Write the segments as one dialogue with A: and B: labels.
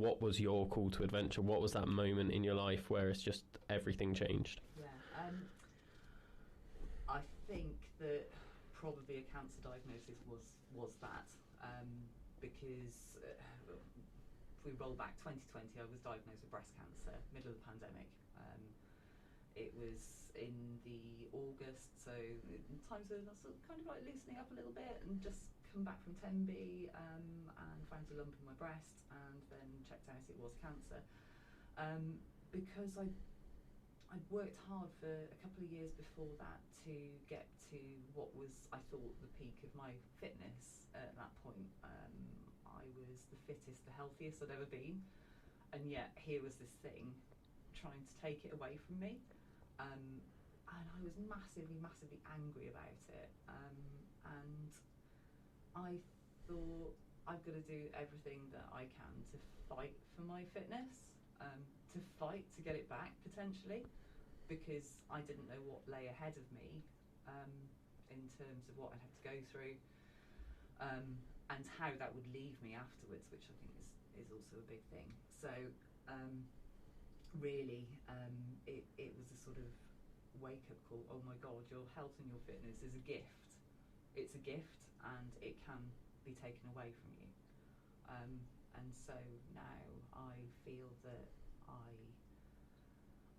A: what was your call to adventure? What was that moment in your life where it's just everything changed?
B: Yeah, I think that probably a cancer diagnosis was that, because if we roll back 2020, I was diagnosed with breast cancer, middle of the pandemic. It was in the August, so times when I was kind of like loosening up a little bit, and just come back from 10B and found a lump in my breast, and then checked out it was cancer. Because I'd worked hard for a couple of years before that to get to what was, I thought, the peak of my fitness at that point. I was the fittest, the healthiest I'd ever been, and yet here was this thing trying to take it away from me. And I was massively, massively angry about it. And I thought, I've got to do everything that I can to fight for my fitness, to fight to get it back, potentially, because I didn't know what lay ahead of me in terms of what I'd have to go through, and how that would leave me afterwards, which I think is also a big thing. So really, it was a sort of wake-up call. Oh my God, your health and your fitness is a gift. It's a gift, and it can be taken away from you. And so now I feel that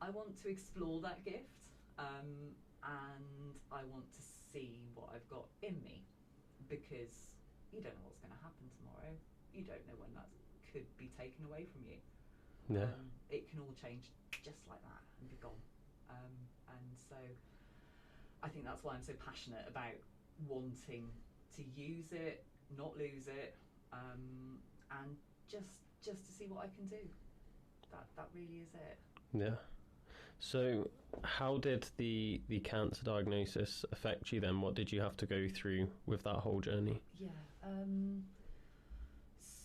B: I want to explore that gift, and I want to see what I've got in me, because you don't know what's going to happen tomorrow. You don't know when that could be taken away from you.
A: Yeah.
B: It can all change just like that and be gone. And so I think that's why I'm so passionate about wanting to use it, not lose it, and just to see what I can do. That really is it.
A: Yeah. So how did the cancer diagnosis affect you then? What did you have to go through with that whole journey?
B: Yeah.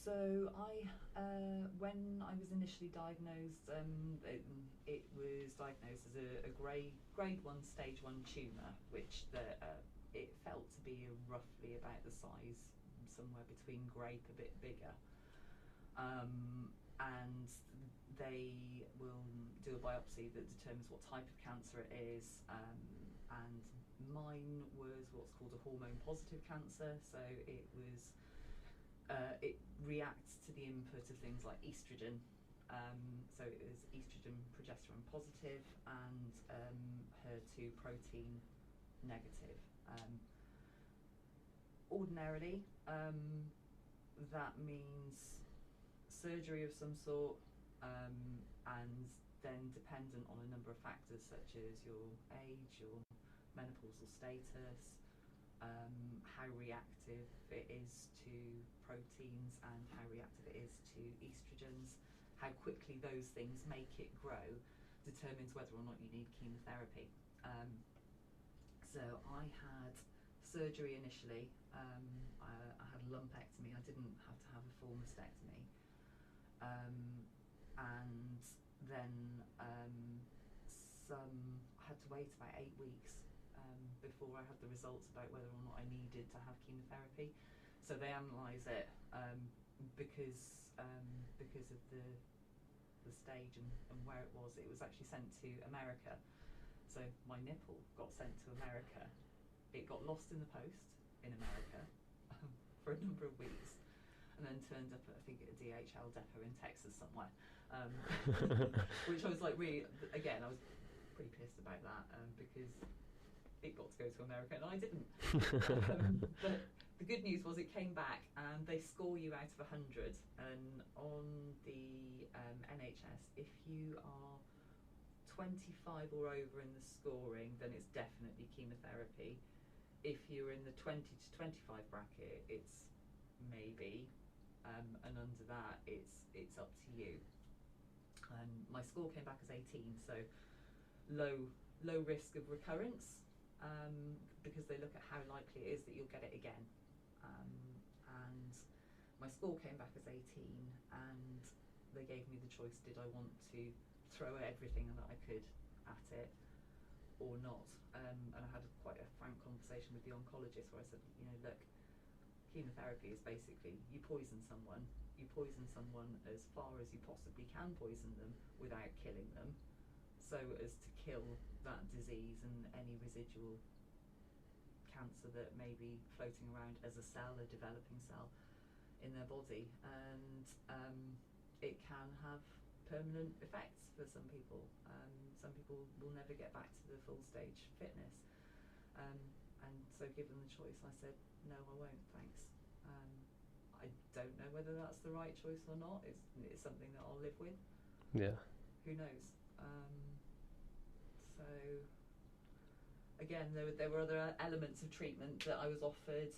B: So when I was initially diagnosed, it was diagnosed as a grade 1 stage 1 tumour, which it felt to be roughly about the size, somewhere between grape, a bit bigger. And they will do a biopsy that determines what type of cancer it is, and mine was what's called a hormone positive cancer. So it was it reacts to the input of things like estrogen. So it was estrogen progesterone positive and HER2 protein negative. Ordinarily, that means surgery of some sort, and then dependent on a number of factors such as your age, your menopausal status, how reactive it is to proteins and how reactive it is to estrogens, how quickly those things make it grow, determines whether or not you need chemotherapy. So I had surgery initially. I had a lumpectomy. I didn't have to have a full mastectomy. And then I had to wait about 8 weeks before I had the results about whether or not I needed to have chemotherapy. So they analyse it because of the stage and where it was. It was actually sent to America. So my nipple got sent to America. It got lost in the post in America for a number of weeks, and then turned up at, I think, at a DHL depot in Texas somewhere, which I was like, really, again, I was pretty pissed about that, because it got to go to America and I didn't. But the good news was it came back and they score you out of 100, and on the NHS, if you are 25 or over in the scoring, then it's definitely chemotherapy. If you're in the 20 to 25 bracket, it's maybe, and under that, it's up to you. And my score came back as 18, so low risk of recurrence, because they look at how likely it is that you'll get it again. And my score came back as 18, and they gave me the choice: did I want to throw everything that I could at it or not? And I had quite a frank conversation with the oncologist where I said, look, chemotherapy is basically you poison someone, you poison someone as far as you possibly can poison them without killing them, so as to kill that disease and any residual cancer that may be floating around as a cell, a developing cell in their body. And it can have permanent effects for some people. Some people will never get back to the full stage fitness. And so given the choice, I said, no, I won't, thanks. I don't know whether that's the right choice or not. It's something that I'll live with.
A: Yeah.
B: Who knows? So again, there were other elements of treatment that I was offered.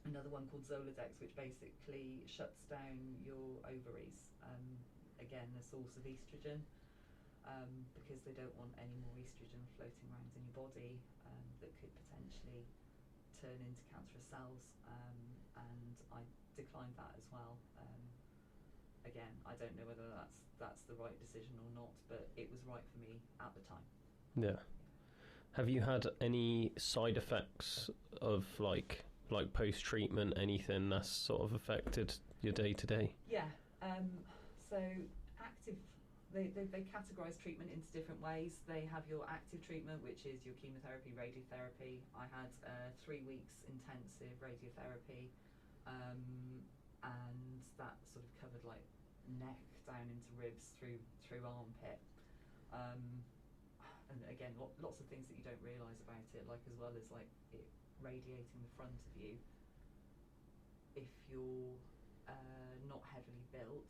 B: Another one called Zoladex, which basically shuts down your ovaries. Again, a source of estrogen, because they don't want any more estrogen floating around in your body that could potentially turn into cancerous cells. And I declined that as well. Again, I don't know whether that's the right decision or not, but it was right for me at the time.
A: Yeah. Have you had any side effects of like post-treatment, anything that's sort of affected your day-to-day?
B: Yeah. So active, they categorise treatment into different ways. They have your active treatment, which is your chemotherapy, radiotherapy. I had 3 weeks intensive radiotherapy, and that sort of covered like neck down into ribs through armpit. And again, lots of things that you don't realise about it, like as well as like it radiating the front of you. If you're not heavily built,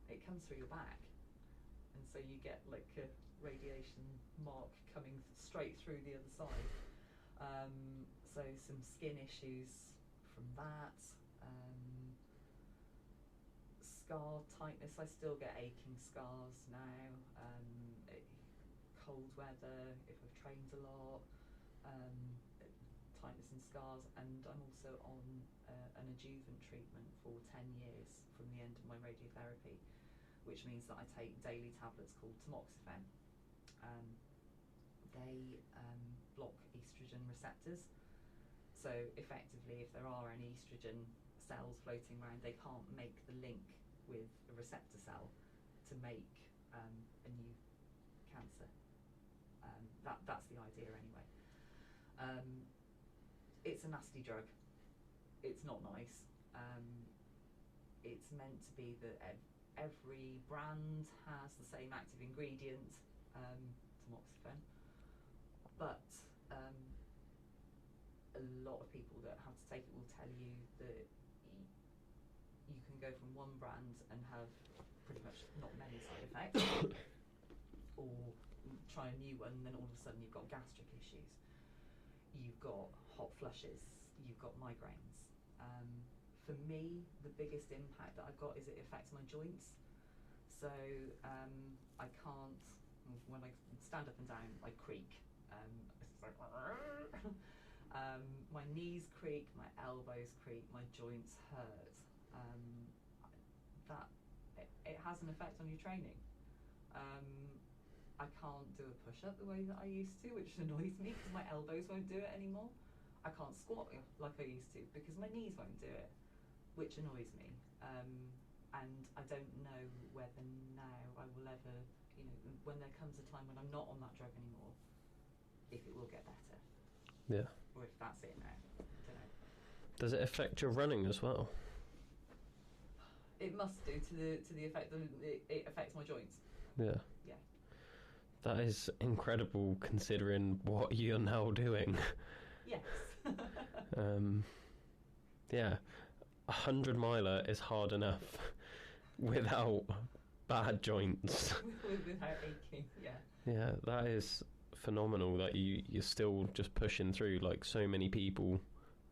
B: it comes through your back, and so you get like a radiation mark coming straight through the other side. So some skin issues from that. Scar tightness, I still get aching scars now. Cold weather, if I've trained a lot, tightness and scars. And I'm also on an adjuvant treatment for 10 years from the end of my radiotherapy, which means that I take daily tablets called tamoxifen. They block estrogen receptors, so effectively if there are any estrogen cells floating around, they can't make the link with a receptor cell to make a new cancer. That's the idea anyway. It's a nasty drug. It's not nice. It's meant to be that every brand has the same active ingredient, tamoxifen, but a lot of people that have to take it will tell you that you can go from one brand and have pretty much not many side effects, or try a new one and then all of a sudden you've got gastric issues, you've got hot flushes, you've got migraines. For me, the biggest impact that I've got is it affects my joints. So I can't, when I stand up and down, I creak. It's like, my knees creak, my elbows creak, my joints hurt. It has an effect on your training. I can't do a push-up the way that I used to, which annoys me because my elbows won't do it anymore. I can't squat like I used to because my knees won't do it, which annoys me. And I don't know whether now I will ever, when there comes a time when I'm not on that drug anymore, if it will get better.
A: Yeah.
B: Or if that's it now. I don't know.
A: Does it affect your running as well?
B: It must do to the effect that it affects my joints.
A: Yeah.
B: Yeah.
A: That is incredible considering what you're now doing.
B: Yes.
A: Yeah. 100 miler is hard enough without bad joints.
B: Without aching, yeah.
A: Yeah, that is phenomenal that you're still just pushing through, like so many people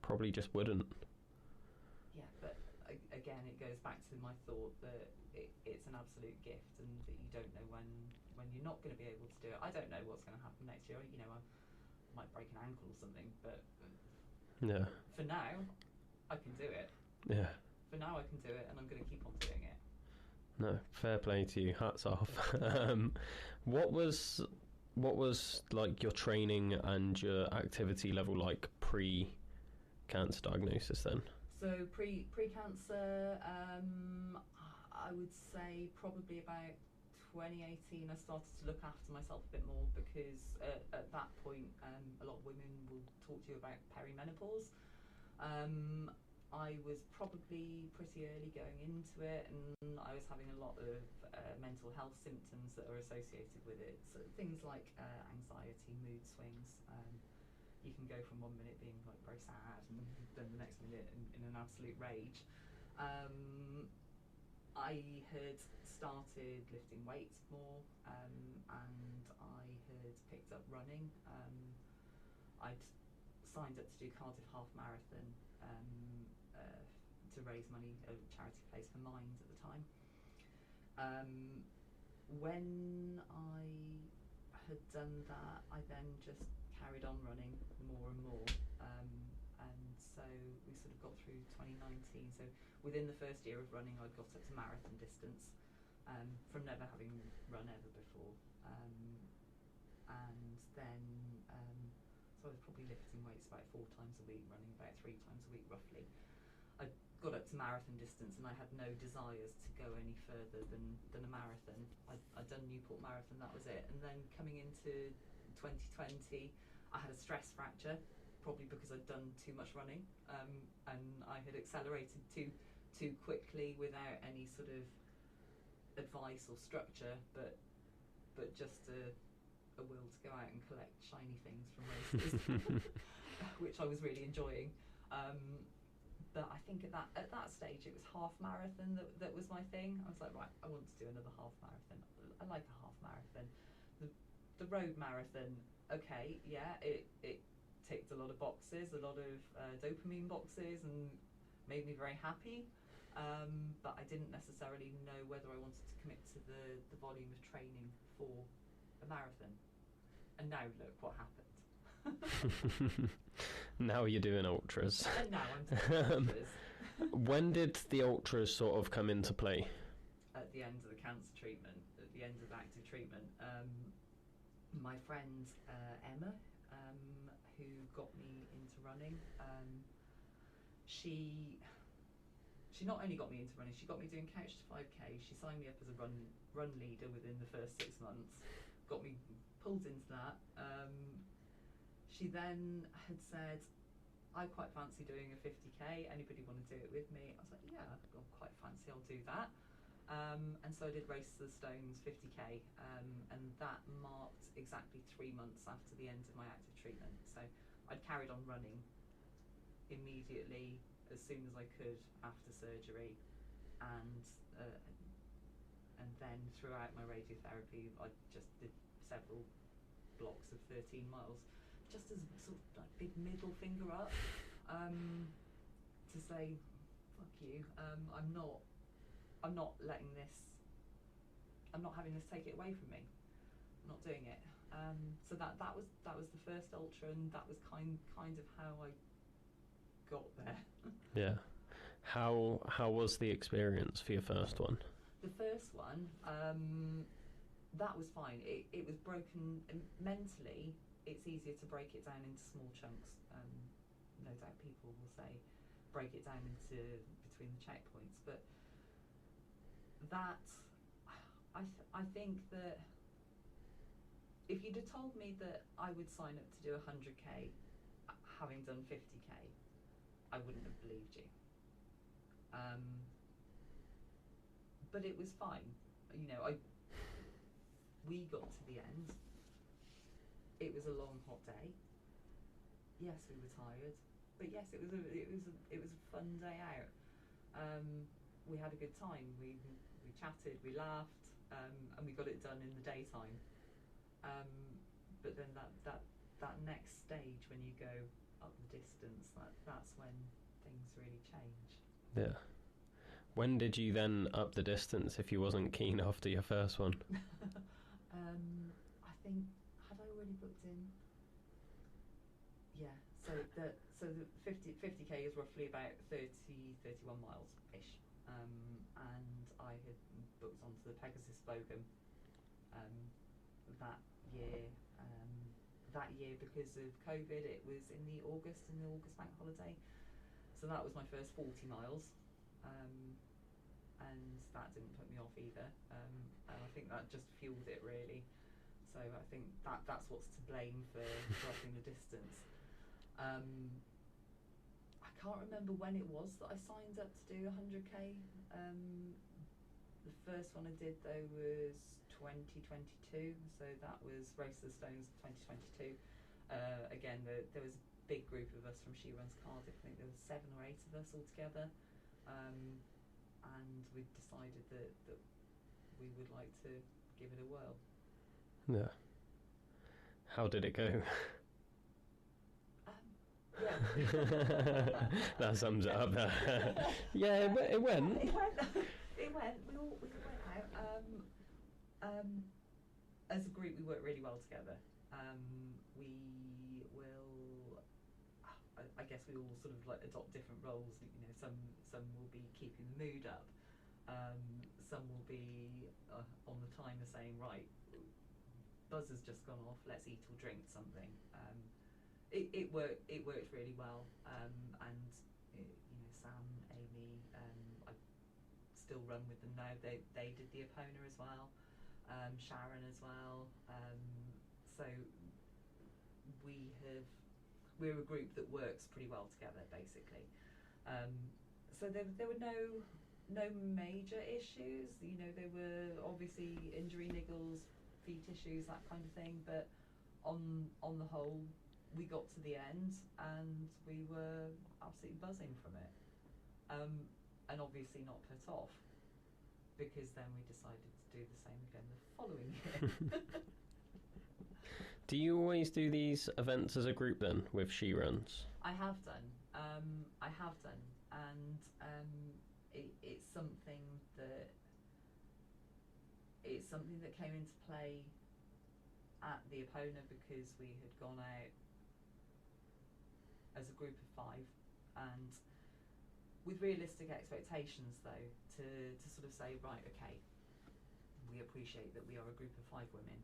A: probably just wouldn't.
B: Yeah, but again, it goes back to my thought that it's an absolute gift and that you don't know when you're not going to be able to do it. I don't know what's going to happen next year. I might break an ankle or something, but
A: yeah.
B: For now, I can do it.
A: Yeah.
B: For now, I can do it, and I'm going to keep on doing it.
A: No, fair play to you. Hats off. What was like your training and your activity level like pre-cancer diagnosis then?
B: So So pre-cancer, I would say probably about 2018 I started to look after myself a bit more, because at that point a lot of women will talk to you about perimenopause. I was probably pretty early going into it, and I was having a lot of mental health symptoms that are associated with it. So things like anxiety, mood swings. You can go from 1 minute being like very sad, and then the next minute in an absolute rage. I had started lifting weights more, and I had picked up running. I'd signed up to do Cardiff Half Marathon to raise money at a charity place for Mind at the time. When I had done that, I then just carried on running more and more, and so we sort of got through 2019. So within the first year of running, I'd got up to marathon distance, from never having run ever before, and then so I was probably lifting weights about 4 times a week, running about 3 times a week roughly. I got up to marathon distance, and I had no desires to go any further than a marathon. I'd done Newport Marathon, that was it. And then coming into 2020, I had a stress fracture, probably because I'd done too much running, and I had accelerated too quickly without any sort of advice or structure, but just a will to go out and collect shiny things from races, which I was really enjoying. But I think at that stage it was half marathon that was my thing. I was like, right, I want to do another half marathon. I like a half marathon. The road marathon, okay, yeah, it ticked a lot of boxes, a lot of dopamine boxes, and made me very happy. But I didn't necessarily know whether I wanted to commit to the volume of training for a marathon. And now look what happened.
A: Now you're doing ultras.
B: And now I'm doing ultras.
A: When did the ultras sort of come into play?
B: At the end of the cancer treatment, at the end of active treatment. My friend Emma, who got me into running, she not only got me into running, she got me doing Couch to 5K. She signed me up as a run leader within the first 6 months, got me pulled into that. She then had said, I quite fancy doing a 50k, anybody want to do it with me? I was like, yeah, I quite fancy, I'll do that. And so I did Race to the Stones 50k, and that marked exactly 3 months after the end of my active treatment. So I'd carried on running immediately as soon as I could after surgery, and then throughout my radiotherapy I just did several blocks of 13 miles, just as a sort of like big middle finger up, to say, fuck you, I'm not letting this, I'm not having this take it away from me, I'm not doing it. So that was the first ultra, and that was kind of how I got there.
A: Yeah. How was the experience for your first one?
B: The first one, that was fine. It was broken mentally. It's easier to break it down into small chunks. No doubt people will say break it down into between the checkpoints, but that I think that if you'd have told me that I would sign up to do 100k having done 50k, I wouldn't have believed you. But it was fine. You know, we got to the end. It was a long, hot day. Yes, we were tired, but yes, it was a fun day out. We had a good time. We chatted, we laughed, and we got it done in the daytime. But then that next stage, when you go up the distance, that's when things really change.
A: Yeah. When did you then up the distance if you wasn't keen after your first one?
B: I think, had I already booked in? Yeah, so the 50k is roughly about 31 miles ish, and I had booked onto the Pegasus Bogan that year. That year, because of COVID, it was in the August bank holiday. So that was my first 40 miles, and that didn't put me off either. And I think that just fueled it really. So I think that's what's to blame for dropping the distance. I can't remember when it was that I signed up to do 100k. The first one I did though was 2022, so that was Race to the Stones 2022. Again, there was a big group of us from She Runs Cardiff. I think there was 7 or 8 of us all together, and we decided that we would like to give it a whirl.
A: Yeah. How did it go?
B: Yeah.
A: That sums it up. Yeah, it went.
B: It went. We all went out. As a group, we work really well together. We will. I guess we all sort of like adopt different roles. You know, some will be keeping the mood up. Some will be on the timer saying, right, buzzer's just gone off. Let's eat or drink something. It worked really well, and you know, Sam, Amy, I still run with them now. They did the Epona as well, Sharon as well. So we're a group that works pretty well together, basically. So there were no major issues. You know, there were obviously injury niggles, feet issues, that kind of thing, but on the whole, we got to the end and we were absolutely buzzing from it, and obviously not put off, because then we decided to do the same again the following year.
A: Do you always do these events as a group then, with She Runs?
B: I have done, and it's something that came into play at the Epona, because we had gone out as a group of 5, and with realistic expectations though, to sort of say, right, okay, we appreciate that we are a group of 5 women.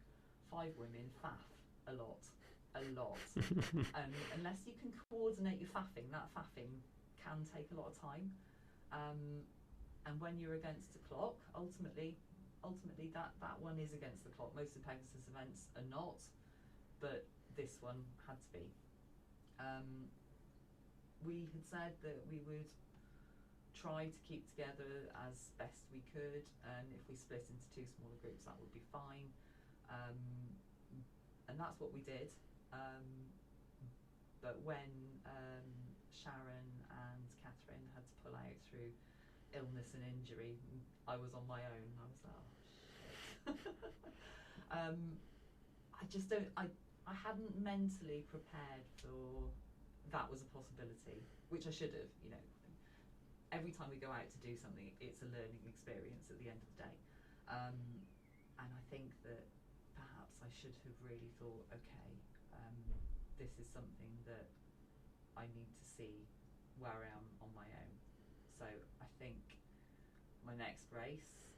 B: 5 women faff a lot. Unless you can coordinate your faffing, that faffing can take a lot of time. And when you're against the clock, ultimately that one is against the clock. Most of the Pegasus events are not, but this one had to be. We had said that we would try to keep together as best we could, and if we split into 2 smaller groups, that would be fine. And that's what we did. But when Sharon and Catherine had to pull out through illness and injury, I was on my own. I was like, oh shit. I hadn't mentally prepared for that was a possibility, which I should have. You know, every time we go out to do something, it's a learning experience at the end of the day. And I think that perhaps I should have really thought, okay, this is something that I need to see where I am on my own. So I think my next race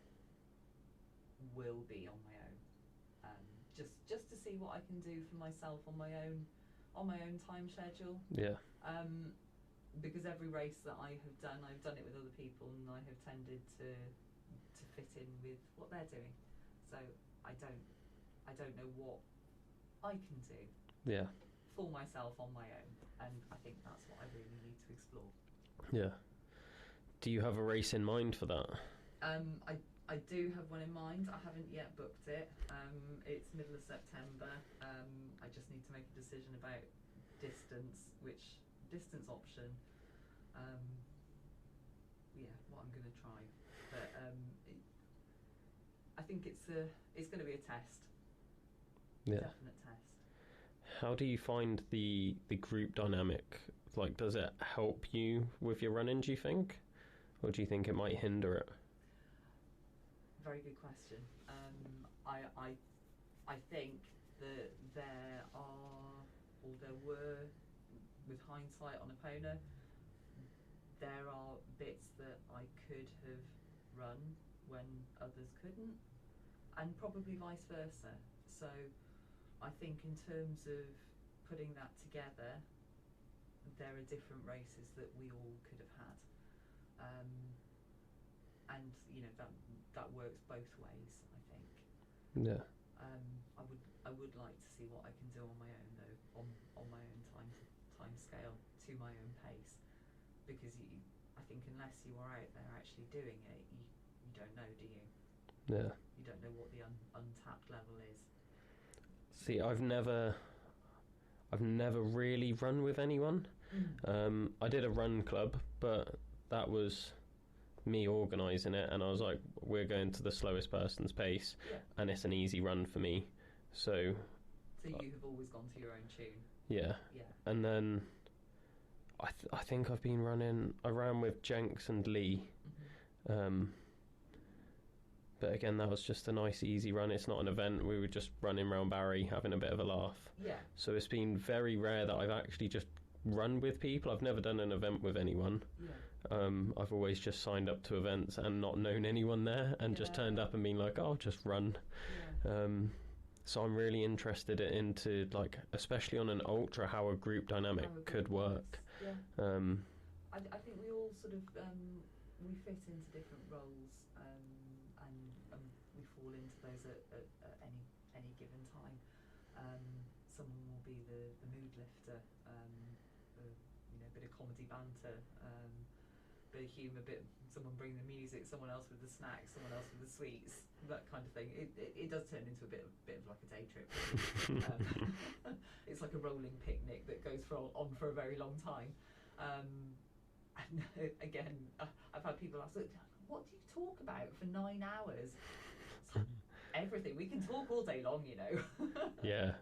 B: will be on my own, just to see what I can do for myself on my own time schedule.
A: Yeah.
B: Because every race that I have done, I've done it with other people, and I have tended to fit in with what they're doing. So I don't know what I can do.
A: Yeah.
B: For myself on my own, and I think that's what I really need to explore.
A: Yeah. Do you have a race in mind for that?
B: I do have one in mind. I haven't yet booked it. It's middle of September. I just need to make a decision about which distance option. What I'm going to try. But I think it's going to be a test.
A: Yeah.
B: Definite test.
A: How do you find the group dynamic? Like, does it help you with your running, do you think? Or do you think it might hinder it?
B: Very good question. I think that there were, with hindsight on Epona, there are bits that I could have run when others couldn't, and probably vice versa. So I think in terms of putting that together, there are different races that we all could have had, and that works both ways, I think.
A: Yeah.
B: I would like to see what I can do on my own though, on my own time scale, to my own pace, because I think unless you are out there actually doing it, you don't know, do you?
A: Yeah.
B: You don't know what the untapped level is.
A: See, I've never really run with anyone. I did a run club, but that was me organising it, and I was like, we're going to the slowest person's pace, and it's an easy run for me. So
B: you have always gone to your own tune.
A: Yeah. And then I think I've been running. I ran with Jenks and Lee, but again, that was just a nice, easy run. It's not an event. We were just running around Barry, having a bit of a laugh.
B: Yeah.
A: So it's been very rare that I've actually just run with people. I've never done an event with anyone.
B: Yeah.
A: I've always just signed up to events and not known anyone there, and just turned up and been like, "Oh, I'll just run."
B: Yeah.
A: So I'm really interested into, like, especially on an ultra, how a group dynamic could work.
B: Yeah. I think we all sort of we fit into different roles, and we fall into those at any given time. Someone will be the mood lifter, a bit of comedy banter, bit of humour, someone bring the music, someone else with the snacks, someone else with the sweets, that kind of thing. It does turn into a bit of like a day trip. It's like a rolling picnic that goes on for a very long time. And again, I've had people ask, what do you talk about for 9 hours? It's like, everything. We can talk all day long,
A: Yeah.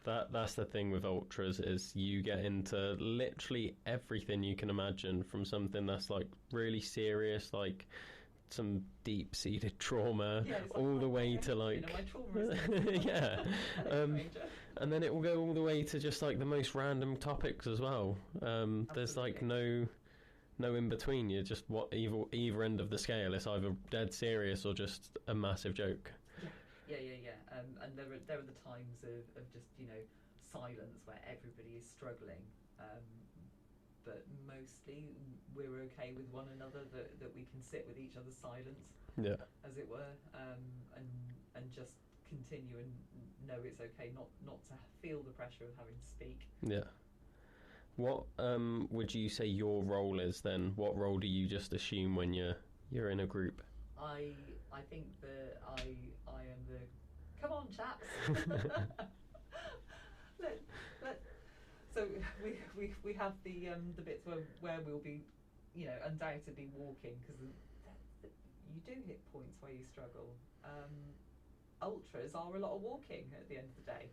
A: That's the thing with ultras, is you get into literally everything you can imagine, from something that's like really serious, like some deep-seated trauma, all the way to like
B: my trauma
A: yeah. And then it will go all the way to just like the most random topics as well. There's like no in between. You're just either end of the scale. It's either dead serious or just a massive joke.
B: Yeah. And there are the times of just silence where everybody is struggling, but mostly we're okay with one another, that we can sit with each other's silence, as it were, and just continue and know it's okay not to feel the pressure of having to speak. Yeah.
A: What would you say your role is then? What role do you just assume when you're in a group?
B: I think that I am the come on chaps. So we have the bits where we'll be undoubtedly walking, because you do hit points where you struggle. Ultras are a lot of walking at the end of the day.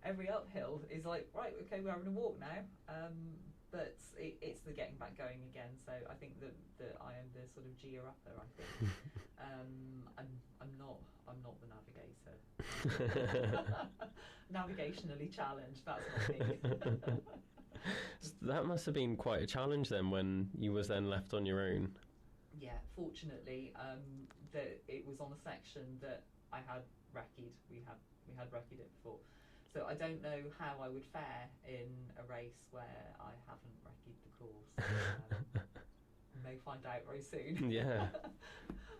B: Every uphill is like, right, okay, we're having a walk now, but it's the getting back going again. So I think that I am the sort of gear upper, I think. I'm not the navigator. Navigationally challenged, that's my thing.
A: That must have been quite a challenge then, when you was then left on your own.
B: Yeah, fortunately, that it was on a section that I had recce'd. We had recce'd it before. So I don't know how I would fare in a race where I haven't recce'd the course. May find out very soon.
A: Yeah,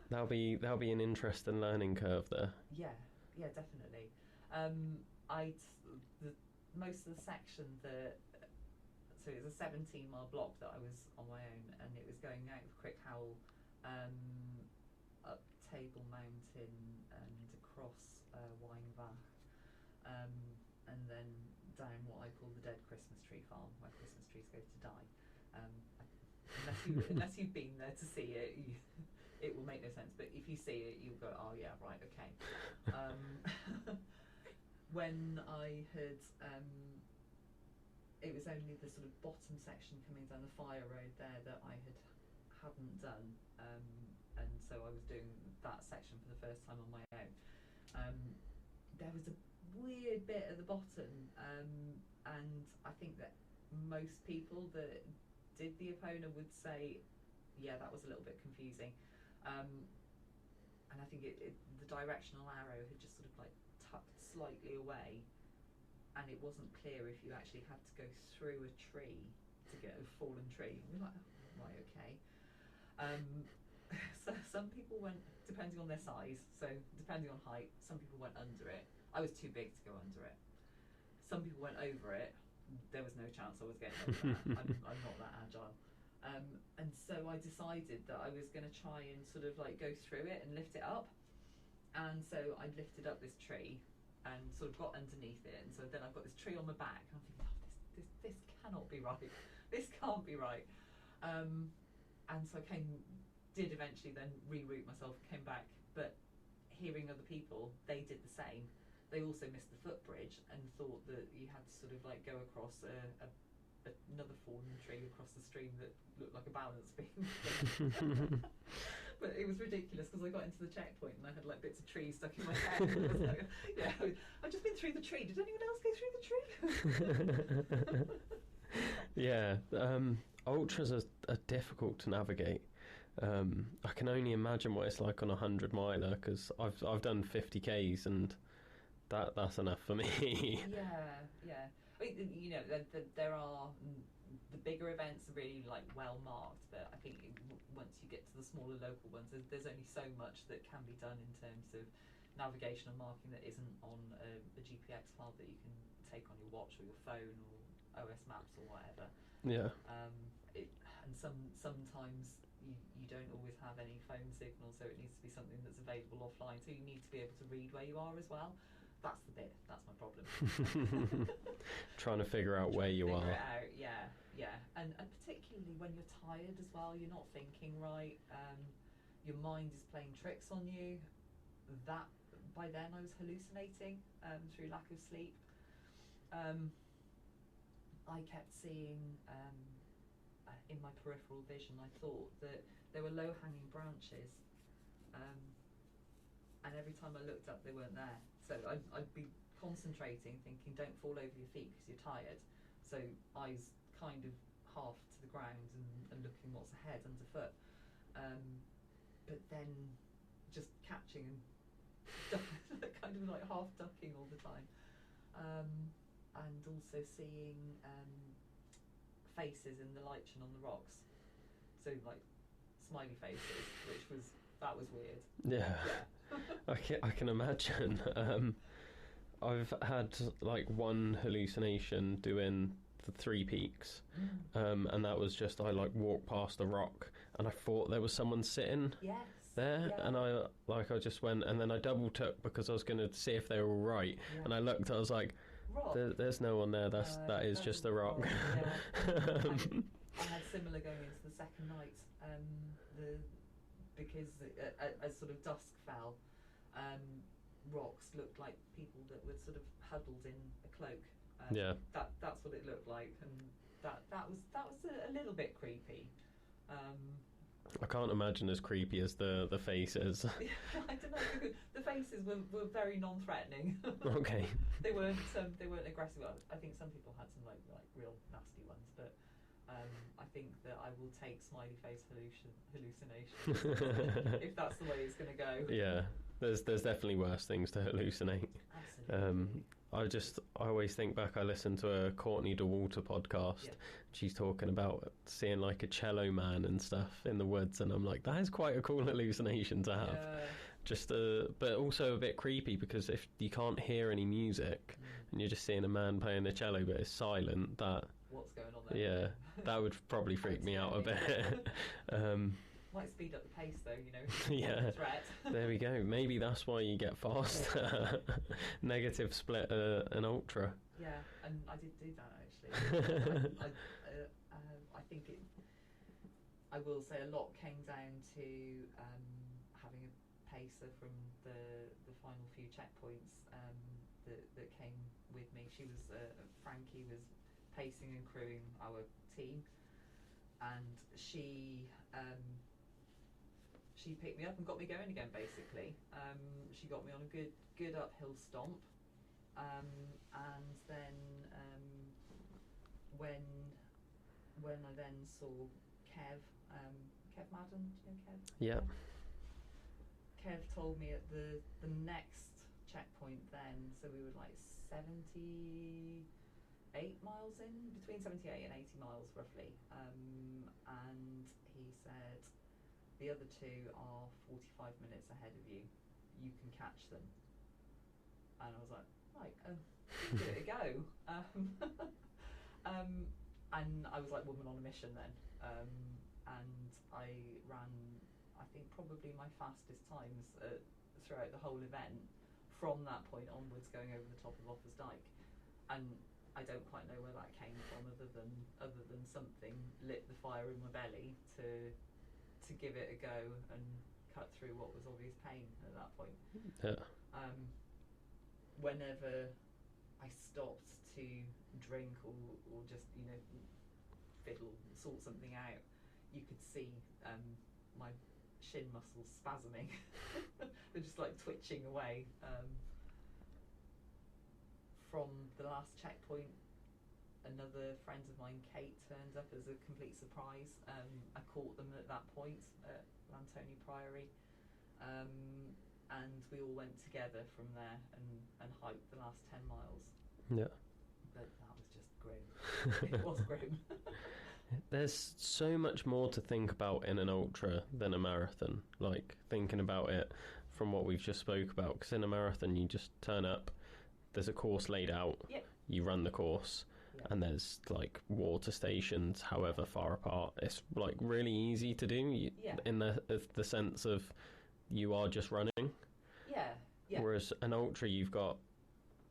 A: that'll be an interesting learning curve there.
B: Yeah, definitely. Most of the section so it was a 17-mile block that I was on my own, and it was going out of Crickhowell, up Table Mountain and across Weinbach, and then down what I call the Dead Christmas Tree Farm, where Christmas trees go to die. Unless you've been there to see it, it will make no sense. But if you see it, you'll go, oh yeah, right, okay. When I had, it was only the sort of bottom section coming down the fire road there that I hadn't done, and so I was doing that section for the first time on my own. There was a weird bit at the bottom, and I think that most people that did the Epona would say, yeah, that was a little bit confusing, and I think the directional arrow had just sort of like tucked slightly away, and it wasn't clear if you actually had to go through a tree to get a fallen tree. And we're like, oh, right, okay. So some people went, depending on their size, so depending on height, some people went under it. I was too big to go under it. Some people went over it. There was no chance I was getting over that. I'm not that agile. And so I decided that I was going to try and sort of like go through it and lift it up. And so I lifted up this tree and sort of got underneath it. And so then I've got this tree on my back. And I'm thinking, oh, this cannot be right. This can't be right. And so I did eventually then reroute myself, came back. But hearing other people, they did the same. They also missed the footbridge and thought that you had to sort of like go across another fallen tree across the stream that looked like a balance beam. But it was ridiculous because I got into the checkpoint and I had like bits of tree stuck in my head. And I was like, yeah, I've just been through the tree. Did anyone else go through the tree?
A: Yeah, ultras are difficult to navigate. I can only imagine what it's like on a 100-miler because I've done 50Ks and that's enough for me.
B: Yeah. I mean, you know, there are the bigger events are really like well marked, but I think once you get to the smaller local ones, there's only so much that can be done in terms of navigation and marking that isn't on a GPX file that you can take on your watch or your phone or OS Maps or whatever.
A: Yeah.
B: And sometimes you don't always have any phone signal, so it needs to be something that's available offline. So you need to be able to read where you are as well. That's my problem.
A: Trying to figure out where you are.
B: Yeah. And particularly when you're tired as well, you're not thinking right. Your mind is playing tricks on you. That by then I was hallucinating through lack of sleep. I kept seeing in my peripheral vision, I thought that there were low-hanging branches, and every time I looked up, they weren't there. So I'd be concentrating, thinking, don't fall over your feet because you're tired. So eyes kind of half to the ground and looking what's ahead underfoot. But then just catching and kind of like half ducking all the time. And also seeing faces in the lichen on the rocks. So like smiley faces, that was weird. Yeah.
A: I can imagine. I've had like one hallucination doing the 3 peaks, and that was just I like walked past a rock and I thought there was someone sitting there, and I just went, and then I double took because I was going to see if they were all right, and I looked, I was like, there's no one there. That is just a rock.
B: I had similar going into the second night. Because as sort of dusk fell, rocks looked like people that were sort of huddled in a cloak. That's what it looked like, and that was a little bit creepy.
A: I can't imagine as creepy as the faces.
B: I don't know. The faces were very non-threatening.
A: Okay.
B: They weren't aggressive. Well, I think some people had some like real nasty ones, but I think that I will take smiley face hallucination if that's the way it's going to go. Yeah,
A: there's definitely worse things to hallucinate.
B: Absolutely.
A: I always think back, I listened to a Courtney DeWalter podcast.
B: Yep.
A: She's talking about seeing like a cello man and stuff in the woods, and I'm like, that is quite a cool hallucination to have. But also a bit creepy because if you can't hear any music and you're just seeing a man playing the cello but it's silent,
B: what's going on there?
A: Yeah, that would probably freak me out a bit.
B: Might speed up the pace though, you know.
A: Yeah.
B: Threat.
A: There we go. Maybe that's why you get faster. Negative split an ultra.
B: Yeah, and I did do that actually. I think I will say a lot came down to having a pacer from the final few checkpoints that came with me. She was Frankie was pacing and crewing our team, and she picked me up and got me going again. Basically, she got me on a good uphill stomp, and then when I then saw Kev Madden, do you know Kev?
A: Yeah.
B: Kev told me at the next checkpoint then, so we were like 70 miles in, between 78 and 80 miles roughly, and he said the other two are 45 minutes ahead of you. You can catch them. And I was like, right, give it a go. And I was like woman on a mission then. And I ran, I think, probably my fastest times throughout the whole event from that point onwards, going over the top of Offa's Dyke. And I don't quite know where that came from, other than something lit the fire in my belly to give it a go and cut through what was obvious pain at that point.
A: Yeah.
B: Whenever I stopped to drink or just, fiddle, sort something out, you could see my shin muscles spasming. They're just like twitching away. From the last checkpoint, another friend of mine, Kate, turned up as a complete surprise. I caught them at that point at Lantoni Priory, and we all went together from there and hiked the last 10 miles.
A: Yeah.
B: But that was just grim. It was grim.
A: There's so much more to think about in an ultra than a marathon. Like, thinking about it from what we've just spoke about, because in a marathon you just turn up, there's a course laid out,
B: Yep.
A: you run the course, and there's like water stations however far apart. It's like really easy to do in the sense of you are just running. Yeah. Whereas an ultra, you've got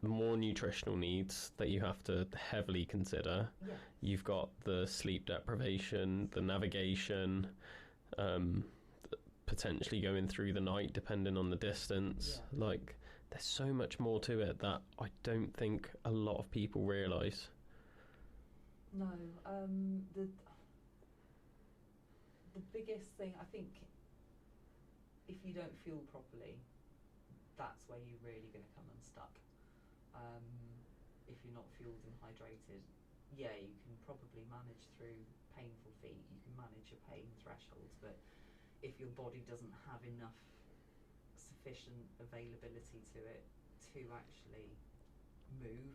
A: more nutritional needs that you have to heavily consider.
B: Yeah.
A: You've got the sleep deprivation, the navigation, potentially going through the night depending on the distance.
B: Yeah.
A: Like, there's so much more to it that I don't think a lot of people realise.
B: No, the biggest thing, I think, if you don't fuel properly, that's where you're really going to come unstuck. If you're not fueled and hydrated, you can probably manage through painful feet, you can manage your pain thresholds, but if your body doesn't have enough sufficient availability to it to actually move,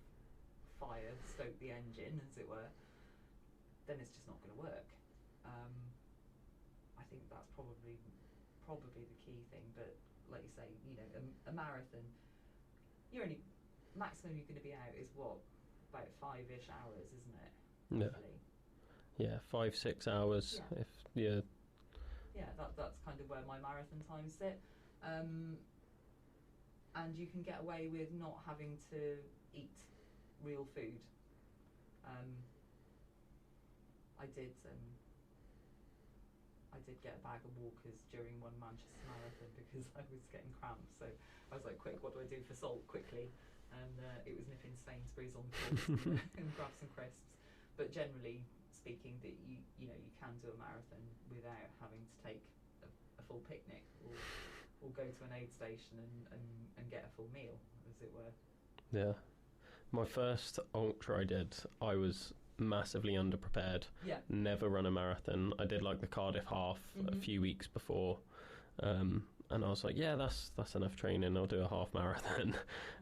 B: fire, stoke the engine, as it were, then it's just not going to work. I think that's probably the key thing. But like you say, a marathon, you're only maximum you're going to be out is what, about 5-ish hours, isn't it? Roughly?
A: Yeah, 5-6 hours.
B: Yeah. That's kind of where my marathon times sit. And you can get away with not having to eat real food. I did get a bag of Walkers during one Manchester Marathon because I was getting cramps, so I was like, quick, what do I do for salt quickly? And it was nipping Sainsbury's on the course and grab some crisps. But generally speaking, that you can do a marathon without having to take a full picnic or go to an aid station and get a full meal, as it were.
A: Yeah. My first ultra I did, I was massively underprepared.
B: Yeah.
A: Never run a marathon. I did like the Cardiff half a few weeks before, and I was like, yeah, that's enough training, I'll do a half marathon.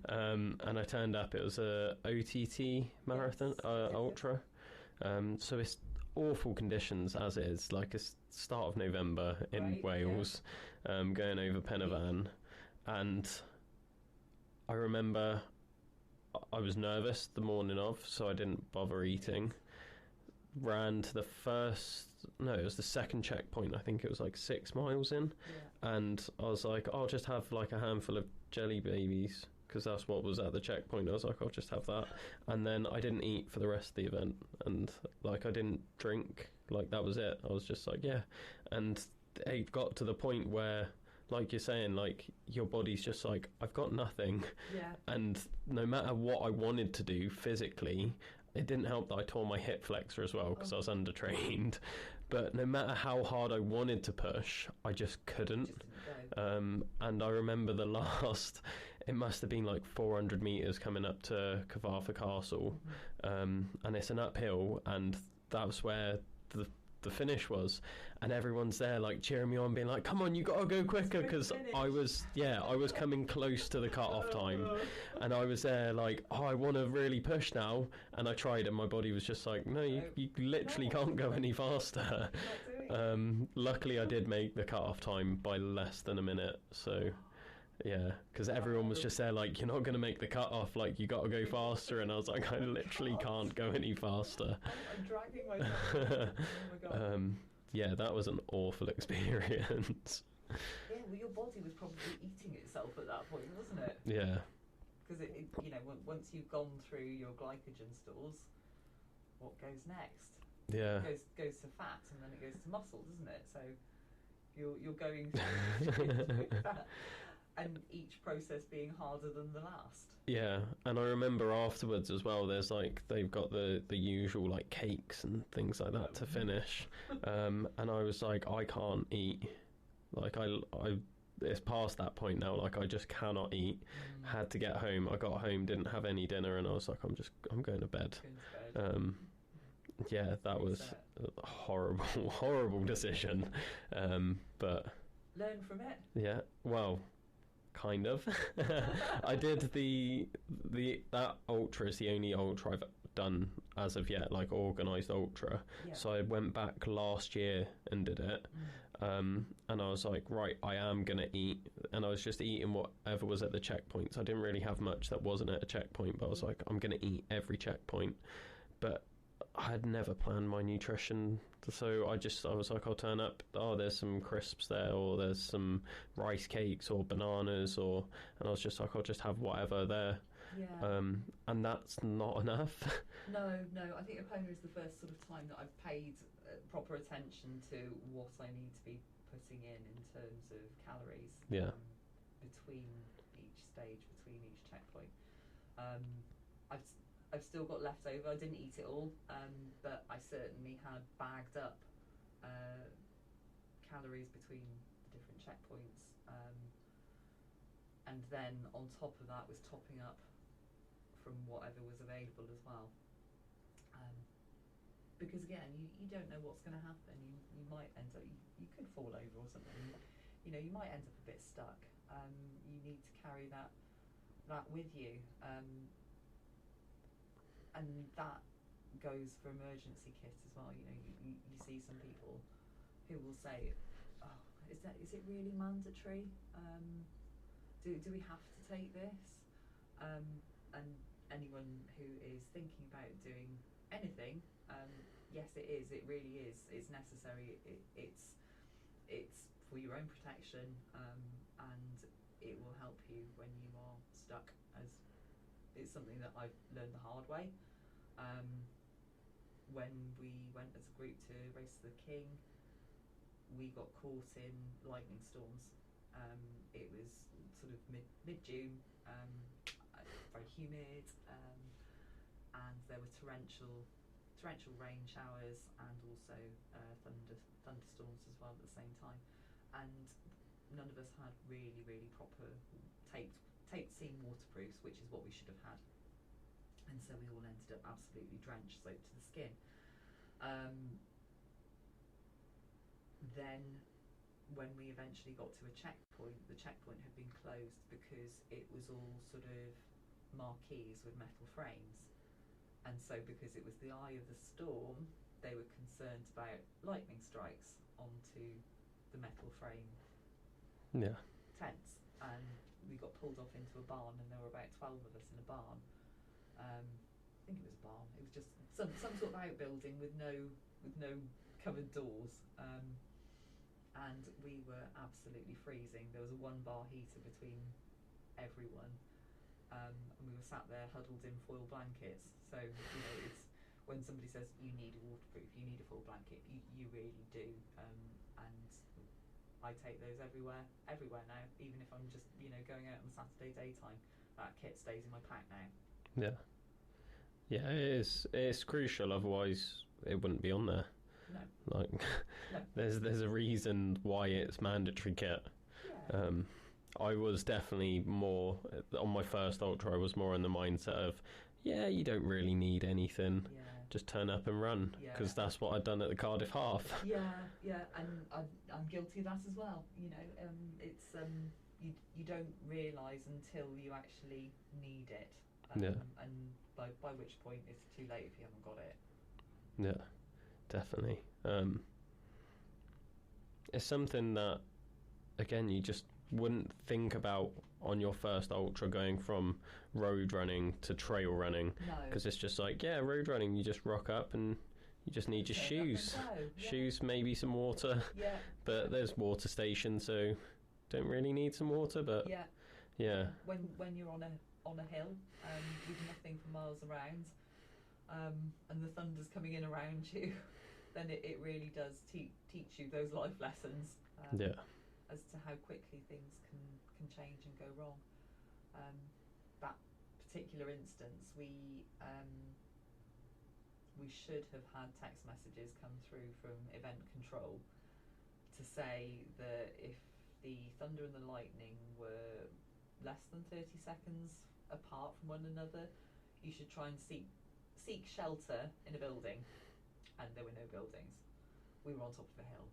A: And I turned up, it was a OTT marathon, ultra. So it's awful conditions as is, like it's start of November in Wales, going over Penyvan, and I remember I was nervous the morning of, so I didn't bother eating. Ran to it was the second checkpoint, I think it was like 6 miles in, and I was like, I'll just have like a handful of jelly babies, because that's what was at the checkpoint. I was like, I'll just have that. And then I didn't eat for the rest of the event, and like I didn't drink, like that was it. I was just like, yeah. And it got to the point where, like you're saying, like your body's just like, I've got nothing. And no matter what I wanted to do physically, it didn't help that I tore my hip flexor as well because I was undertrained. But no matter how hard I wanted to push, I just couldn't. And I remember the last, it must have been like 400 metres coming up to Cath Castle, and it's an uphill, and that's where the finish was, and everyone's there like cheering me on, being like, come on, you gotta go quicker, because I was coming close to the cut-off time, and I was there like, oh, I want to really push now, and I tried, and my body was just like, no, you literally can't go any faster. Luckily I did make the cut-off time by less than a minute, so yeah, because everyone was just there like, you're not going to make the cut-off, like, you got to go faster, and I was like, I literally can't go any faster.
B: I'm dragging myself. Oh my God.
A: Yeah, that was an awful experience.
B: Yeah, well, your body was probably eating itself at that point, wasn't it?
A: Yeah.
B: Because it you know, once you've gone through your glycogen stores, what goes next?
A: Yeah.
B: It goes to fat, and then it goes to muscle, doesn't it? So you're going through that, and each process being harder than the last.
A: Yeah, and I remember afterwards as well, there's like, they've got the usual like cakes and things like that to finish, and I was like, I can't eat, like I it's past that point now, like I just cannot eat. Had to get home. I got home, didn't have any dinner, and I was like, I'm going to bed. Yeah, that was a horrible decision, but
B: learn from it.
A: Yeah, well, kind of. I did that ultra is the only ultra I've done as of yet, like organised ultra.
B: Yeah.
A: So I went back last year and did it, and I was like, right, I am gonna eat, and I was just eating whatever was at the checkpoints. I didn't really have much that wasn't at a checkpoint, but I was like, I'm gonna eat every checkpoint. But I had never planned my nutrition, so I was like, I'll turn up, oh, there's some crisps there, or there's some rice cakes or bananas, and I was just like, I'll just have whatever there.
B: Yeah.
A: And that's not enough.
B: No, I think Epona is the first sort of time that I've paid proper attention to what I need to be putting in terms of calories.
A: Yeah.
B: Between each stage, between each checkpoint. I've still got leftover. I didn't eat it all, but I certainly had bagged up calories between the different checkpoints, and then on top of that was topping up from whatever was available as well. Because again, you don't know what's going to happen. You might end up, you could fall over or something. You know, you might end up a bit stuck. You need to carry that with you. And that goes for emergency kit as well. You know, you see some people who will say, "Oh, is it really mandatory? Do we have to take this?" And anyone who is thinking about doing anything, yes, it is. It really is. It's necessary. It's for your own protection, and it will help you when you are stuck. As it's something that I've learned the hard way. When we went as a group to Race to the King, we got caught in lightning storms. It was sort of mid-June, very humid, and there were torrential rain showers, and also thunderstorms as well at the same time. And none of us had really proper taped seam waterproofs, which is what we should have had. And so we all ended up absolutely drenched, soaked to the skin. Then when we eventually got to a checkpoint, the checkpoint had been closed because it was all sort of marquees with metal frames. And so because it was the eye of the storm, they were concerned about lightning strikes onto the metal frame tents. And we got pulled off into a barn, and there were about 12 of us in a barn. I think it was a barn. It was just some sort of outbuilding with no covered doors, and we were absolutely freezing. There was a 1 bar heater between everyone, and we were sat there huddled in foil blankets. So you know, it's when somebody says you need a waterproof, you need a full blanket, you really do, and I take those everywhere now. Even if I'm just going out on Saturday daytime, that kit stays in my pack now. Yeah, it's crucial. Otherwise, it wouldn't be on there. No. Like, no. There's a reason why it's mandatory kit. Yeah. I was definitely more on my first ultra. I was more in the mindset of, you don't really need anything. Yeah.
A: just turn up and run, because that's what I'd done at the Cardiff Half.
B: Yeah, and I'm guilty of that as well. You know, it's you don't realise until you actually need it, and by which point it's too late if you haven't got it.
A: Yeah, definitely. It's something that, again, you just wouldn't think about on your first ultra, going from road running to trail running, because it's just like, road running, you just rock up and you just need your shoes, maybe some water, but there's water stations, so don't really need some water, but
B: when you're on a hill with nothing for miles around, and the thunder's coming in around you, then it really does teach you those life lessons, as to how quickly things can change and go wrong. That particular instance, we should have had text messages come through from event control to say that if the thunder and the lightning were less than 30 seconds apart from one another, you should try and seek shelter in a building. And there were no buildings. We were on top of a hill.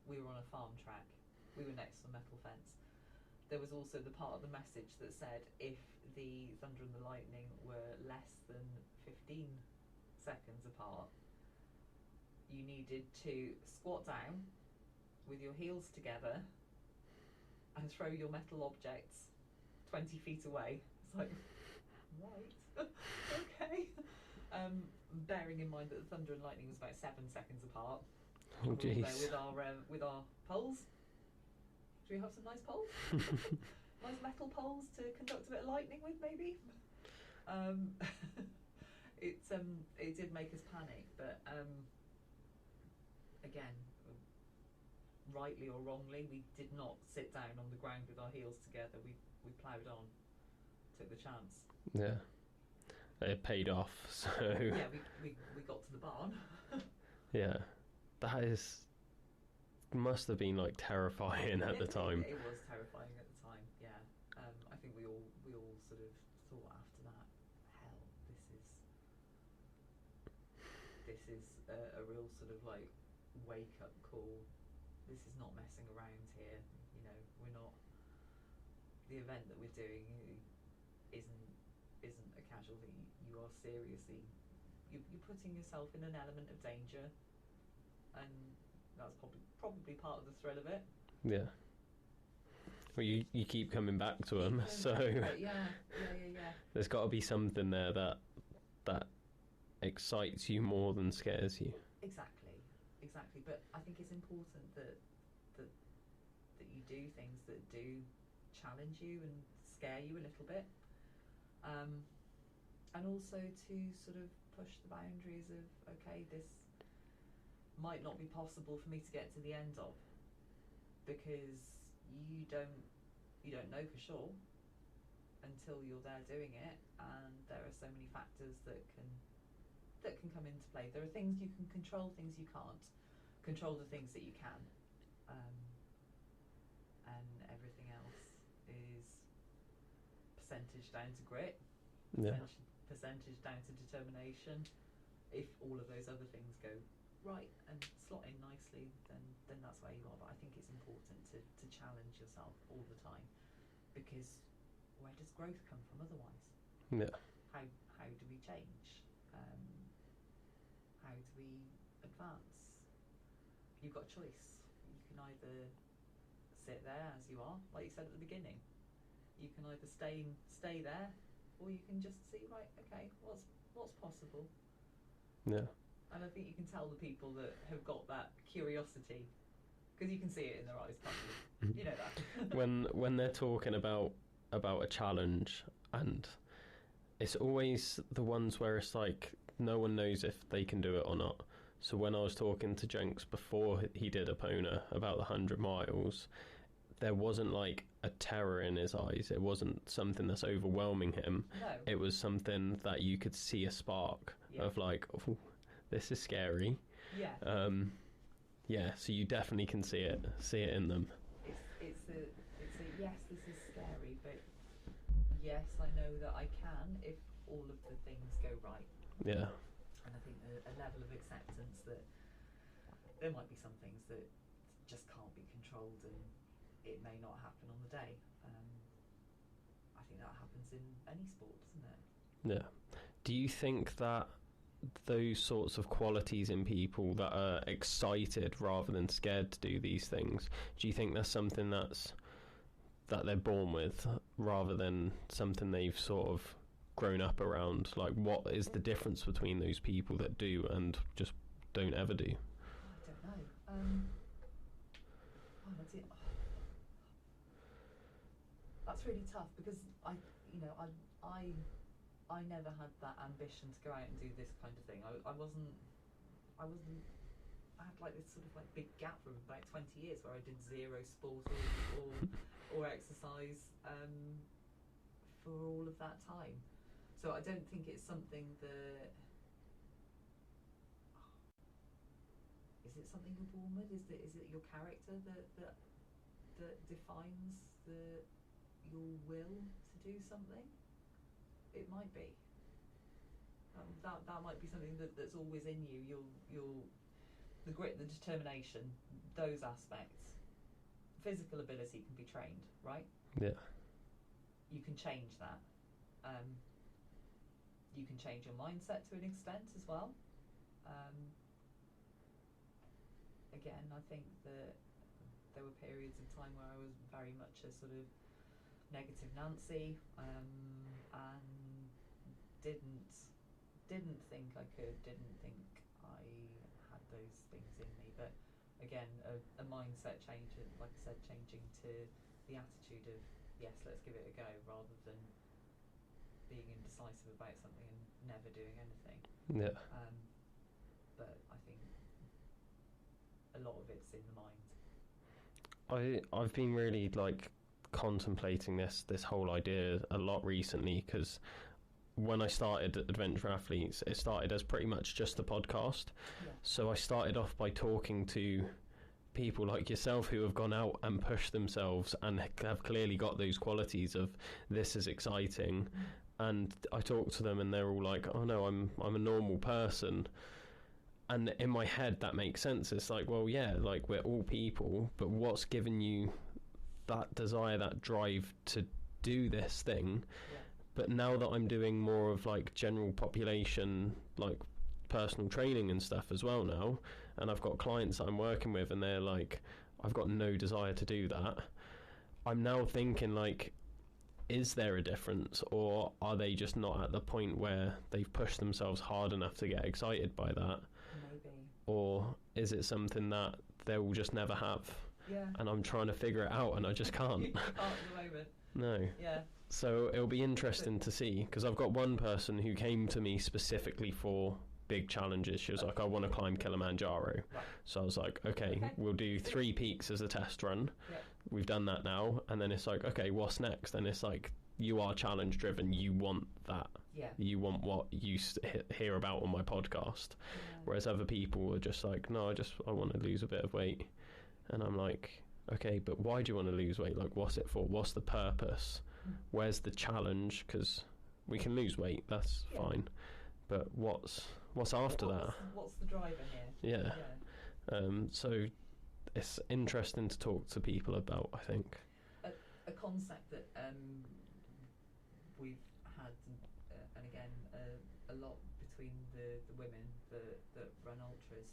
B: We were on a farm track. We were next to a metal fence. There was also the part of the message that said if the thunder and the lightning were less than 15 seconds apart, you needed to squat down with your heels together and throw your metal objects 20 feet away. It's like, right, okay. Bearing in mind that the thunder and lightning was about 7 seconds apart.
A: Oh, jeez.
B: With our poles. Do we have some nice poles? Nice metal poles to conduct a bit of lightning with, maybe. It did make us panic, but again, rightly or wrongly, we did not sit down on the ground with our heels together. We ploughed on, took the chance.
A: Yeah. It paid off, so...
B: Yeah, we got to the barn.
A: Yeah. That must have been, like, terrifying at the time.
B: It was terrifying at the time, yeah. I think we all sort of thought after that, hell, this is a real sort of, like, wake-up call. This is not messing around here, you know, we're not... The event that we're doing isn't a casualty. You are seriously, you're putting yourself in an element of danger, and that's probably part of the thrill of it. Yeah.
A: Well, you keep coming back to them, so
B: yeah.
A: There's got to be something there that excites you more than scares you.
B: Exactly. But I think it's important that you do things that do challenge you and scare you a little bit. And also to sort of push the boundaries of, okay, this might not be possible for me to get to the end of, because you don't know for sure until you're there doing it, and there are so many factors that can come into play. There are things you can control, things you can't. Control the things that you can, and everything else is percentage down to grit. Percentage down to determination. If all of those other things go right and slot in nicely, then that's where you are. But I think it's important to challenge yourself all the time, because where does growth come from otherwise?
A: Yeah.
B: How do we change? How do we advance? You've got a choice. You can either sit there as you are, like you said at the beginning. You can either stay there, or you can just see, right, okay, what's possible.
A: Yeah. And
B: I think you can tell the people that have got that curiosity, because you can see it in their eyes, can't you? You know that.
A: when they're talking about a challenge, and it's always the ones where it's like no one knows if they can do it or not. So when I was talking to Jenks before he did Epona about the 100 miles, there wasn't like a terror in his eyes. It wasn't something that's overwhelming him.
B: No.
A: It was something that you could see a spark of like, oh, this is scary.
B: Yeah.
A: So you definitely can see it in them.
B: It's a yes, this is scary, but yes, I know that I can if all of the things go right.
A: Yeah.
B: And I think a level of acceptance that there might be some things that just can't be controlled, and it may not happen on the day. I think that happens in any sport, doesn't it?
A: Yeah. Do you think that those sorts of qualities in people that are excited rather than scared to do these things, do you think that's something that they're born with rather than something they've sort of grown up around? Like, what is the difference between those people that do and just don't ever do?
B: I don't know. That's really tough, because I never had that ambition to go out and do this kind of thing. I had like this sort of like big gap of about 20 years where I did zero sport or exercise for all of that time. So I don't think it's something that... Is it something you're born with? Is it your character that defines your will to do something? It might be. That might be something that's always in you. The grit, the determination, those aspects. Physical ability can be trained, right?
A: Yeah.
B: You can change that. You can change your mindset to an extent as well. Again, I think that there were periods of time where I was very much a sort of negative Nancy, and didn't think I could, didn't think I had those things in me. But again, a mindset change, like I said, changing to the attitude of, yes, let's give it a go, rather than being indecisive about something and never doing anything.
A: Yeah.
B: But I think a lot of it's in the mind.
A: I've been really like contemplating this whole idea a lot recently, because when I started Adventure Athletes, it started as pretty much just a podcast.
B: Yeah.
A: So I started off by talking to people like yourself who have gone out and pushed themselves and have clearly got those qualities of, this is exciting. And I talked to them and they're all like, oh no, I'm a normal person. And in my head that makes sense. It's like, well, yeah, like we're all people, but what's given you that desire, that drive to do this thing?
B: Yeah.
A: But now that I'm doing more of like general population, like personal training and stuff as well now, and I've got clients that I'm working with and they're like, I've got no desire to do that. I'm now thinking like, is there a difference, or are they just not at the point where they've pushed themselves hard enough to get excited by that?
B: Maybe.
A: Or is it something that they will just never have?
B: Yeah.
A: And I'm trying to figure it out and I just can't.
B: You can't at the moment.
A: No.
B: Yeah.
A: So it'll be interesting to see, because I've got one person who came to me specifically for big challenges. She was like, I want to climb Kilimanjaro. Right. So I was like, okay, we'll do 3 peaks as a test run. Yeah. We've done that now. And then it's like, okay, what's next? And it's like, you are challenge driven. You want that. Yeah. You want what you hear about on my podcast. Yeah. Whereas other people are just like, no, I want to lose a bit of weight. And I'm like, okay, but why do you want to lose weight? Like, what's it for? What's the purpose? Where's the challenge? Because we can lose weight, that's fine. But what's after that?
B: What's the driver here?
A: Yeah. So it's interesting to talk to people about, I think.
B: A concept that we've had, and again, a lot between the women that run ultras,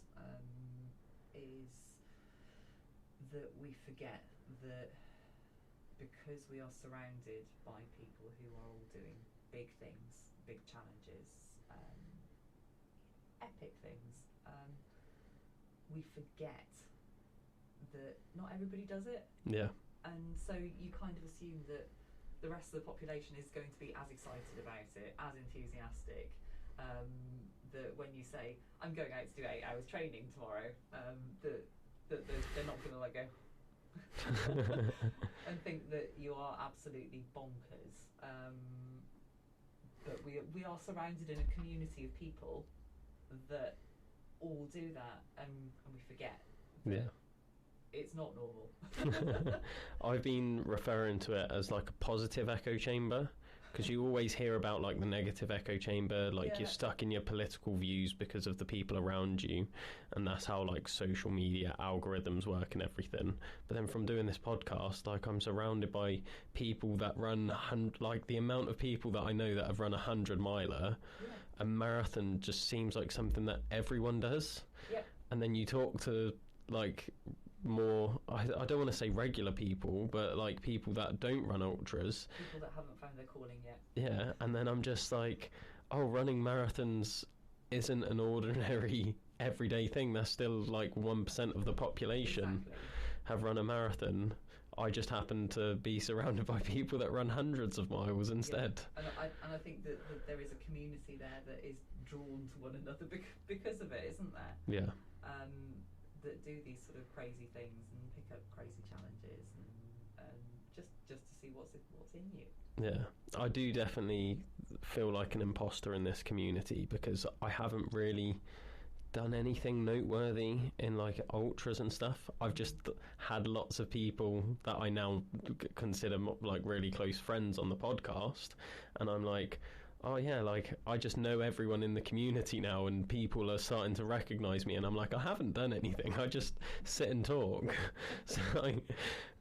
B: is that we forget that because we are surrounded by people who are all doing big things, big challenges, epic things, we forget that not everybody does it. Yeah. And so you kind of assume that the rest of the population is going to be as excited about it, as enthusiastic, that when you say, I'm going out to do 8 hours training tomorrow, that they're not going to like go and think that you are absolutely bonkers. But we are surrounded in a community of people that all do that, and we forget that it's not normal.
A: I've been referring to it as like a positive echo chamber, because you always hear about like the negative echo chamber, like you're stuck in your political views because of the people around you, and that's how like social media algorithms work and everything. But then from doing this podcast, like I'm surrounded by people that run like the amount of people that I know that have run 100-miler. A marathon just seems like something that everyone does. And then you talk to like more, I don't want to say regular people, but like people that don't run ultras,
B: people that haven't found their calling yet.
A: Yeah, and then I'm just like, oh, running marathons isn't an ordinary everyday thing. That's still like 1% of the population have run a marathon. I just happen to be surrounded by people that run hundreds of miles instead.
B: And I think that there is a community there that is drawn to one another because of it, isn't there?
A: Yeah.
B: That do these sort of crazy things and pick up crazy challenges and just to see what's in you.
A: Yeah, I do definitely feel like an imposter in this community because I haven't really done anything noteworthy in like ultras and stuff. I've just had lots of people that I now consider like really close friends on the podcast, and I'm like, oh yeah, like I just know everyone in the community now, and people are starting to recognise me, and I'm like, I haven't done anything, I just sit and talk. So,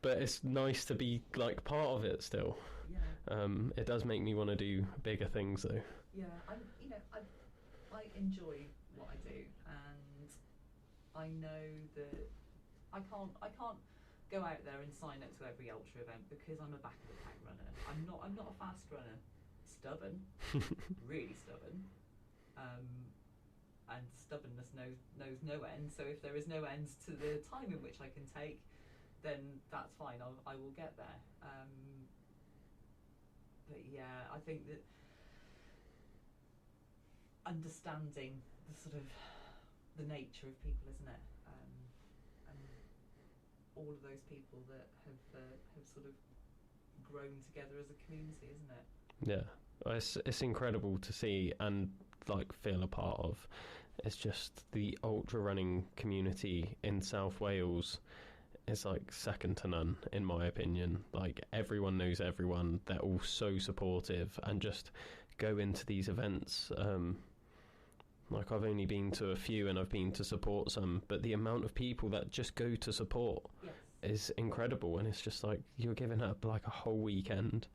A: but it's nice to be like part of it still. It does make me want to do bigger things though.
B: I enjoy what I do, and I know that I can't go out there and sign up to every ultra event because I'm a back of the pack runner. I'm not a fast runner. Stubborn, really stubborn, and stubbornness knows no end. So if there is no end to the time in which I can take, then that's fine. I will get there. But yeah, I think that understanding the sort of the nature of people, isn't it? And all of those people that have sort of grown together as a community, isn't it?
A: Yeah. It's incredible to see and like feel a part of. It's just the ultra running community in South Wales is like second to none in my opinion. Like everyone knows everyone, they're all so supportive and just go into these events. Like I've only been to a few and I've been to support some, but the amount of people that just go to support is incredible, and it's just like you're giving up like a whole weekend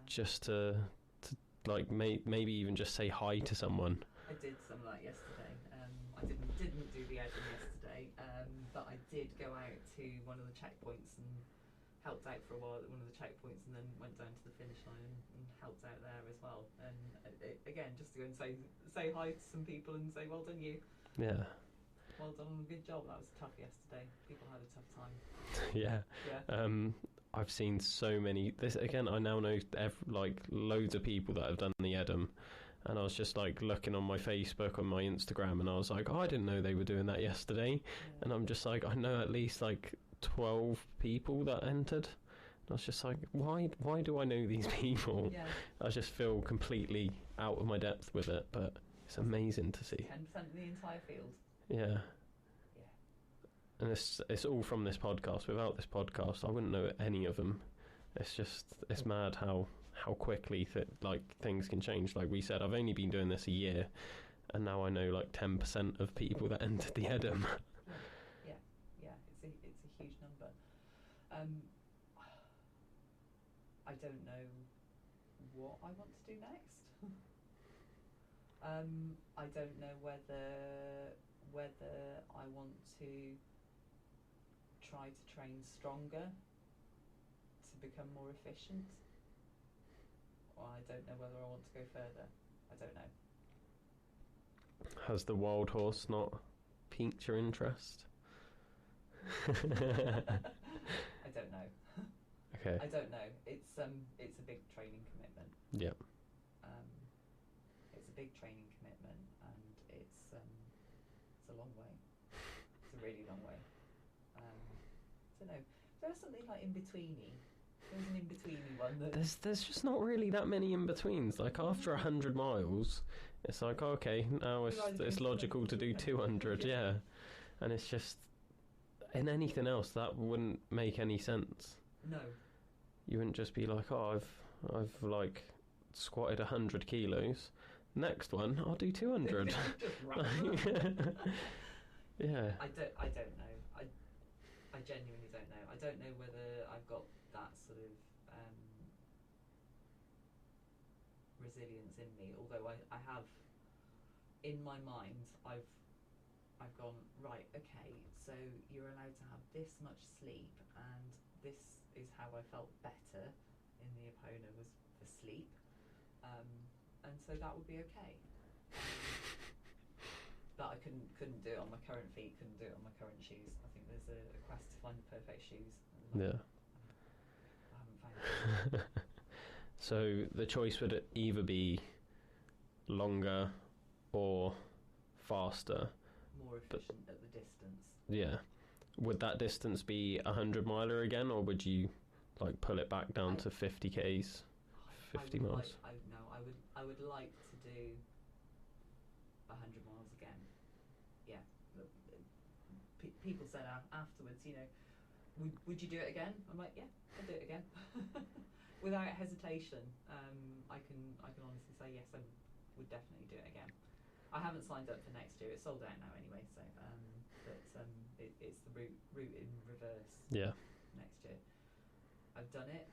A: just to like maybe even just say hi to someone.
B: I did some of that yesterday. I didn't do the Edinburgh yesterday, but I did go out to one of the checkpoints and helped out for a while at one of the checkpoints, and then went down to the finish line and helped out there as well. And again, just to go and say hi to some people and say well done you. Yeah. Well done, good job. That was tough yesterday. People had a tough time.
A: Yeah. I've seen so many. This again, I now know like loads of people that have done the Edam, and I was just like looking on my Facebook, on my Instagram, and I was like, oh, I didn't know they were doing that yesterday. And I'm just like, I know at least like 12 people that entered. And I was just like, why do I know these people? I just feel completely out of my depth with it, but it's amazing to see.
B: 10% of the entire field.
A: Yeah. And it's all from this podcast. Without this podcast, I wouldn't know any of them. It's mad how quickly like things can change. Like we said, I've only been doing this a year, and now I know like 10% of people that entered the Edam.
B: Yeah. It's a huge number. I don't know what I want to do next. I don't know whether I want to try to train stronger to become more efficient, or I don't know whether I want to go further. I don't know.
A: Has the wild horse not piqued your interest?
B: I don't know.
A: Okay.
B: I don't know. It's a big training commitment.
A: Yeah.
B: It's a big training commitment, and it's a long way. It's a really long way. I don't know. There's something like in-betweeny. There's an in-betweeny one.
A: There's just not really that many in-betweens. Like after 100 miles, it's like, okay, now it's logical to do 200, yeah. And it's just, in anything else, that wouldn't make any sense.
B: No.
A: You wouldn't just be like, oh, I've like squatted 100 kilos. Next one, I'll do 200.
B: Just random.
A: Yeah.
B: I don't know. I genuinely don't know. I don't know whether I've got that sort of resilience in me. Although I have, in my mind, I've gone, right, okay, so you're allowed to have this much sleep, and this is how I felt better in the Epona was for sleep, and so that would be okay. But I couldn't do it on my current feet, couldn't do it on my current shoes. I think there's a quest to find the perfect shoes.
A: Yeah.
B: I haven't found it.
A: So the choice would either be longer or faster.
B: More efficient at the distance.
A: Yeah. Would that distance be 100 miler again, or would you like pull it back down to 50 k's, 50 miles?
B: I would like to do 100 miles again. Yeah. People said afterwards, you know, would you do it again? I'm like, yeah, I'll do it again. Without hesitation. I can honestly say yes, I would definitely do it again. I haven't signed up for next year. It's sold out now anyway. So, it's the route in reverse.
A: Yeah.
B: Next year, I've done it.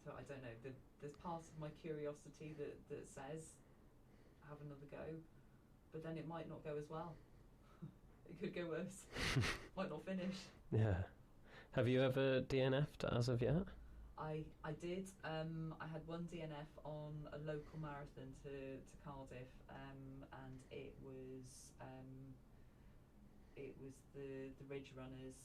B: So I don't know. There's part of my curiosity that says have another go, but then it might not go as well. It could go worse. Might not finish.
A: Yeah. Have you ever DNF'd as of yet?
B: I did. I had one DNF on a local marathon to Cardiff, and it was the Ridge Runners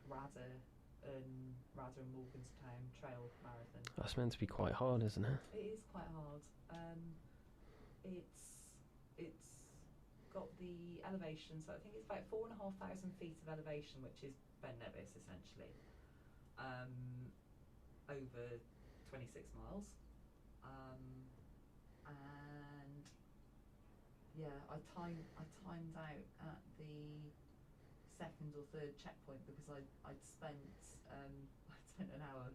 B: Radder and Morganstown Trail Marathon.
A: That's meant to be quite hard, isn't it?
B: It is quite hard. It's got the elevation, so I think it's about 4,500 feet of elevation, which is Ben Nevis essentially. Over 26 miles, and yeah, I timed out at the second or third checkpoint because I'd spent an hour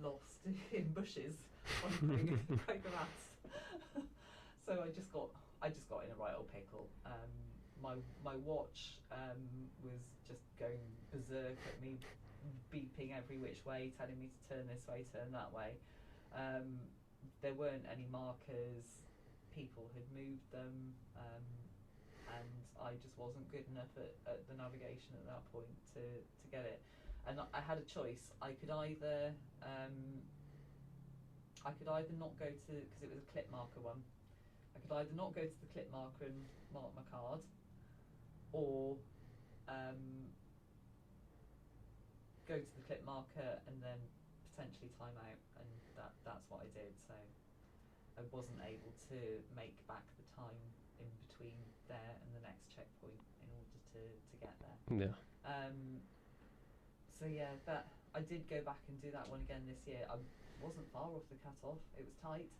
B: lost in bushes wandering quite the rats. So I just got in a right old pickle. My watch was just going berserk at me, beeping every which way, telling me to turn this way, turn that way. There weren't any markers, people had moved them, and I just wasn't good enough at the navigation at that point to get it. And I had a choice. I could either not go to, because it was a clip marker one, I could either not go to the clip marker and mark my card, or go to the clip marker and then potentially time out, and that's what I did. So I wasn't able to make back the time in between there and the next checkpoint in order to get there.
A: Yeah.
B: So yeah, that I did go back and do that one again this year. I wasn't far off the cut-off. It was tight.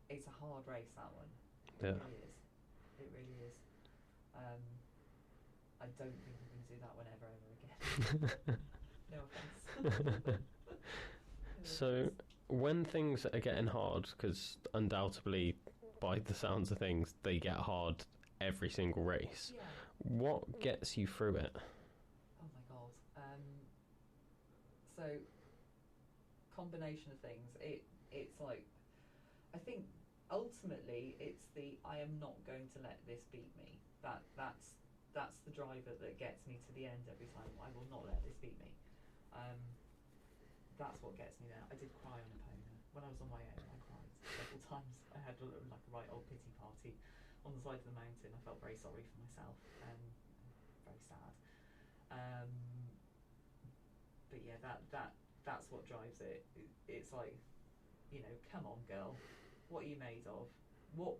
B: It's a hard race, that one.
A: Yeah.
B: It really is. It really is. I don't think I'm going to do that one ever again. No offence.
A: So when things are getting hard, because undoubtedly by the sounds of things they get hard every single race,
B: Yeah.
A: what gets you through it?
B: Oh my god. So combination of things. It's like, I think ultimately it's the I am not going to let this beat me. That's the driver that gets me to the end every time. I will not let this beat me. That's what gets me there. I did cry on Epona. When I was on my own, I cried several times. I had a right old pity party on the side of the mountain. I felt very sorry for myself. Very sad. But yeah, that's what drives it. It's like, you know, come on, girl. What are you made of? What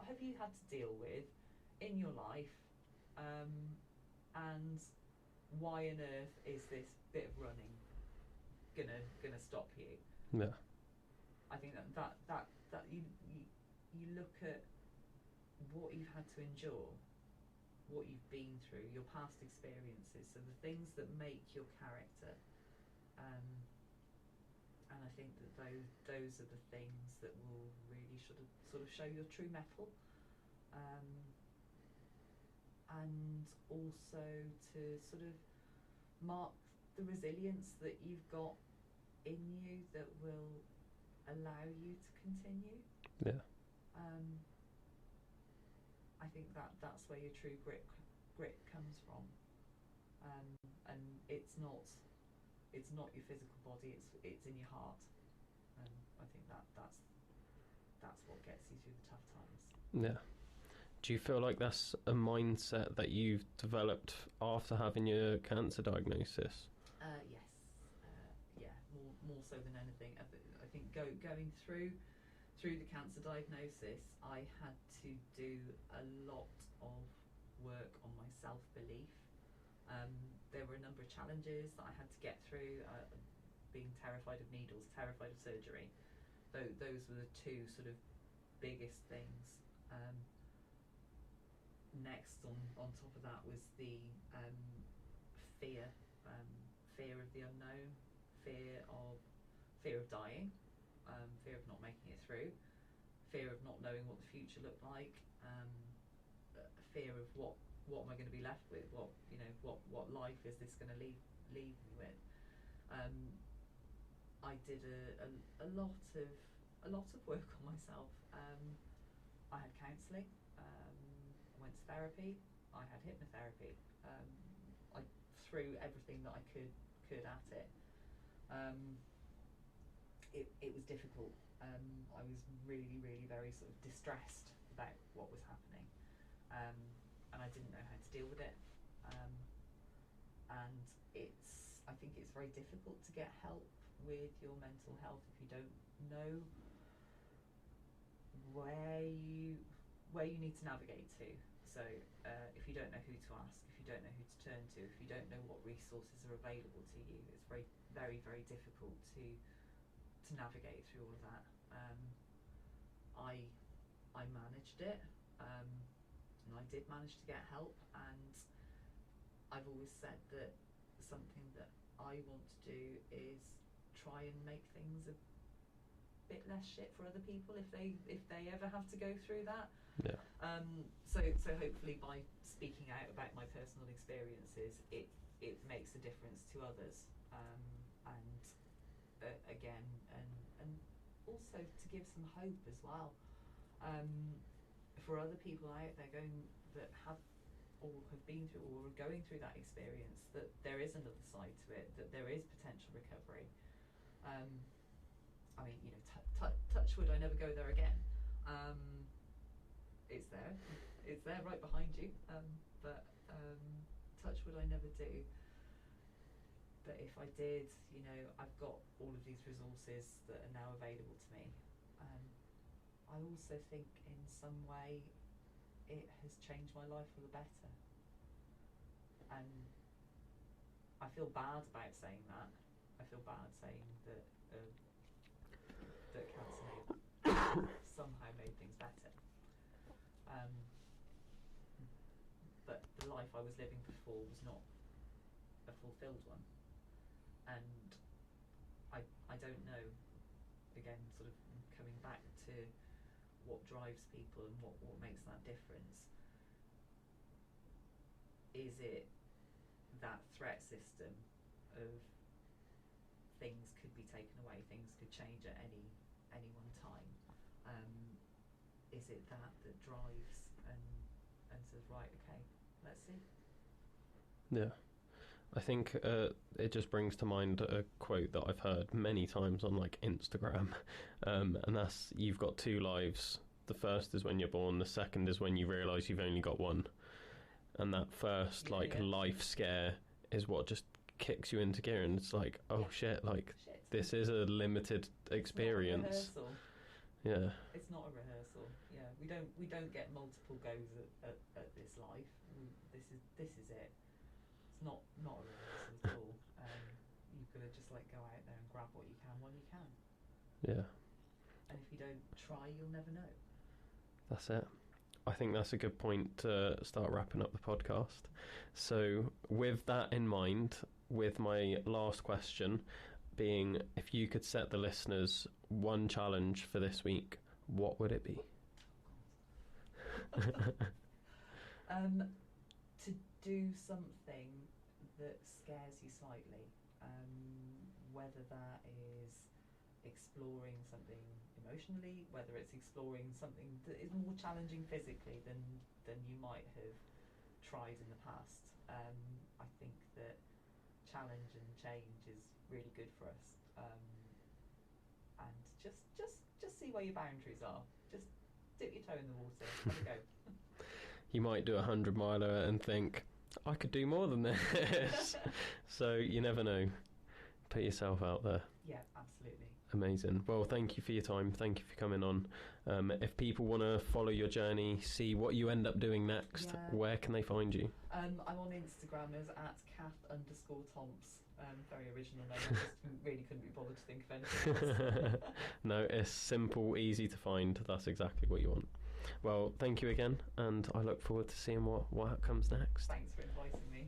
B: have you had to deal with in your life? And why on earth is this bit of running gonna stop you?
A: Yeah.
B: I think that you look at what you've had to endure, what you've been through, your past experiences, so the things that make your character. think that those are the things that will really sort of show your true mettle, and also to sort of mark the resilience that you've got in you that will allow you to continue.
A: Yeah.
B: I think that's where your true grit comes from, and it's not your physical body. It's in your heart, and I think that's what gets you through the tough times.
A: Yeah. Do you feel like that's a mindset that you've developed after having your cancer diagnosis?
B: Yes. Yeah. More so than anything. I think going through the cancer diagnosis, I had to do a lot of work on my self-belief. There were a number of challenges that I had to get through, being terrified of needles, terrified of surgery. Those were the two sort of biggest things. Next on top of that was the fear of the unknown, fear of dying, fear of not making it through, fear of not knowing what the future looked like, fear of what am I going to be left with, what life is this going to leave me with. I did a lot of work on myself. I had counselling, I went to therapy, I had hypnotherapy. I threw everything that I could at it. It was difficult. I was really very sort of distressed about what was happening, and I didn't know how to deal with it. And I think it's very difficult to get help with your mental health if you don't know where you need to navigate to. So if you don't know who to ask, if you don't know who to turn to, if you don't know what resources are available to you, it's very difficult to navigate through all of that. I managed it, and I did manage to get help, and I've always said that something that I want to do is try and make things a bit less shit for other people if they ever have to go through that.
A: Yeah.
B: So hopefully by speaking out about my personal experiences, it makes a difference to others, and again, and also to give some hope as well, for other people out there that have or have been through or are going through that experience, that there is another side to it, that there is potential recovery. I mean, touch wood, I never go there again. It's there right behind you, but touch wood, I never do. But if I did, I've got all of these resources that are now available to me. I also think in some way it has changed my life for the better. And I feel bad about saying that. I feel bad saying that cancer somehow made things better. But the life I was living before was not a fulfilled one. And I don't know, again, sort of coming back to what drives people and what makes that difference. Is it that threat system of things could be taken away, things could change at any one time? Is it that drives and says, right, okay, let's see?
A: Yeah. I think it just brings to mind a quote that I've heard many times on Instagram, and that's, you've got two lives. The first is when you're born, the second is when you realise you've only got one. And that first life scare is what just kicks you into gear, and it's like, oh shit, this is a limited experience.
B: It's not a rehearsal.
A: Yeah.
B: It's not a rehearsal. Yeah, we don't get multiple goes at this life. This is it. It's not a rehearsal at all. You've got to just go out there and grab what you can when you can.
A: Yeah.
B: And if you don't try, you'll never know.
A: That's it. I think that's a good point to start wrapping up the podcast. So with that in mind, with my last question, being, if you could set the listeners one challenge for this week, what would it be?
B: To do something that scares you slightly, whether that is exploring something emotionally, whether it's exploring something that is more challenging physically than you might have tried in the past. I think that challenge and change is really good for us, and just see where your boundaries are. Just dip your toe in the water, have a go.
A: You might do 100-miler and think, I could do more than this. So you never know. Put yourself out there.
B: Yeah, absolutely.
A: Amazing. Well, thank you for your time. Thank you for coming on. If people want to follow your journey, see what you end up doing next, where can they find you?
B: I'm on Instagram as @Cath_Thompson. Very original name. I just really couldn't be bothered to think of anything else.
A: No, it's simple, easy to find. That's exactly what you want. Well, thank you again, and I look forward to seeing what comes next.
B: Thanks for inviting me.